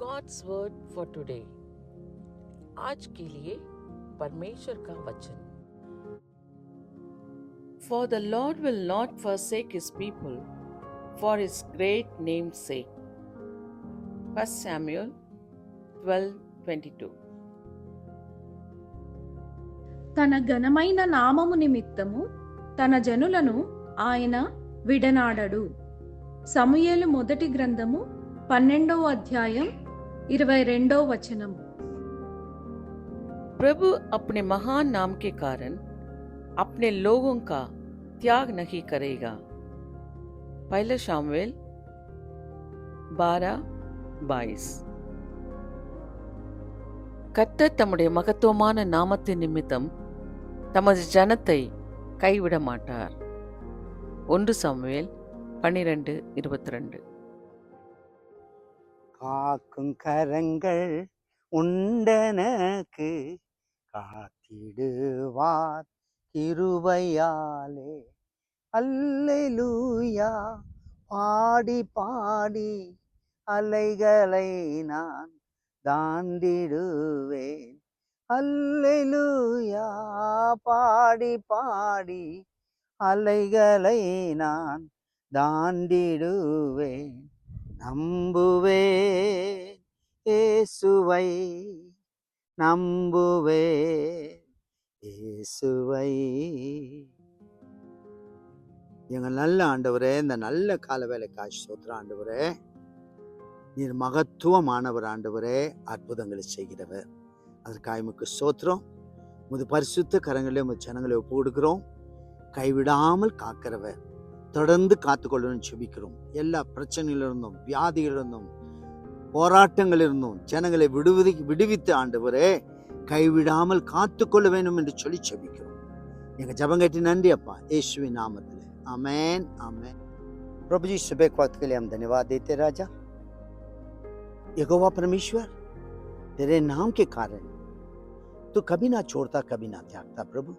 God's word for today. आज के लिए परमेश्वर का वचन. For the Lord will not forsake his people for his great name's sake. 1 Samuel 12:22. తన ఘనమైన నామము నిమిత్తము తన జనులను ఆయన విడనాడడు. సమూయేలు మొదటి గ్రంథము 12వ అధ్యాయం 22వ వచనం. प्रभु अपने महान नाम के कारण अपने लोगों का त्याग नहीं करेगा. 1 शामुएल 12:22. கர்த்தர் தம்முடைய மகத்துவமான நாமத்தின் நிமித்தம் தமது ஜனத்தை கைவிட மாட்டார். 1 சாமுவேல் 12:22. காக்கும் கரங்கள் உண்டனக்கு காத்திடுவார் கிருபையாலே. அல்லேலூயா பாடி பாடி அலைகளை நான் தாண்டிடுவேன். அல்லேலூயா பாடி பாடி அலைகளை நான் தாண்டிடுவேன். நம்புவேன் இயேசுவை, நம்புவேன் இயேசுவை. எங்கள் நல்ல ஆண்டவரே, இந்த நல்ல கால வேலைக்காய் ஸ்தோத்திரம் ஆண்டவரே. நீர் மகத்துவமானவர் ஆண்டவரே, அற்புதங்களை செய்கிறவர். அதற்காக உமக்கு ஸ்தோத்திரம். உமது பரிசுத்த கரங்களே உமது ஜனங்களை ஒப்பு கொடுக்கிறோம். கைவிடாமல் காக்கிறவர், தொடர்ந்து காத்துக்கொள்ளணும்னு செபிக்கிறோம். எல்லா பிரச்சனைகளிலிருந்தும் வியாதிகளிலிருந்தும் போராட்டங்களிலிருந்தும் ஜனங்களை விடுவித்து ஆண்டவரே கைவிடாமல் காத்துக்கொள்ள வேண்டும் என்று சொல்லி செபிக்கிறோம். எங்க ஜபம் கேட்டு நன்றி அப்பா, यीशुविन नामத்தில் आमेन आमेन. प्रभु जी, सुबह के वक्त के लिए हम धन्यवाद देते राजा. यहोवा परमेश्वर, तेरे नाम के कारण तू कभी ना छोड़ता, कभी ना त्यागता. प्रभु,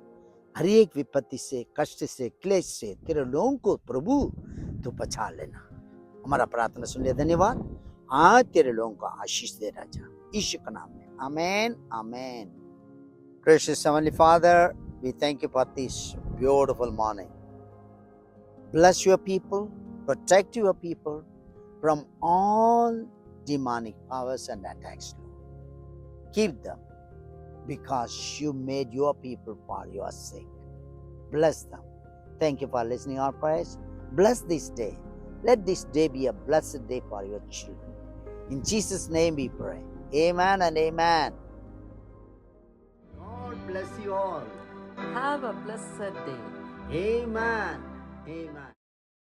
हर एक विपत्ति से, कष्ट से, क्लेश से तेरे लोगों को प्रभु तू बचा लेना. हमारा प्रार्थना सुन ले. धन्यवाद. आज तेरे लोगों को आशीष दे राजा, यीशु के नाम में. आमेन आमेन. Precious Heavenly Father, we thank you for this beautiful morning. Bless your people, protect your people from all demonic powers and attacks. Keep them, because you made your people for your sake. Bless them. Thank you for listening our prayers. Bless this day. Let this day be a blessed day for your children. In Jesus' name we pray. Amen and amen. God bless you all. Have a blessed day. Amen. Amen.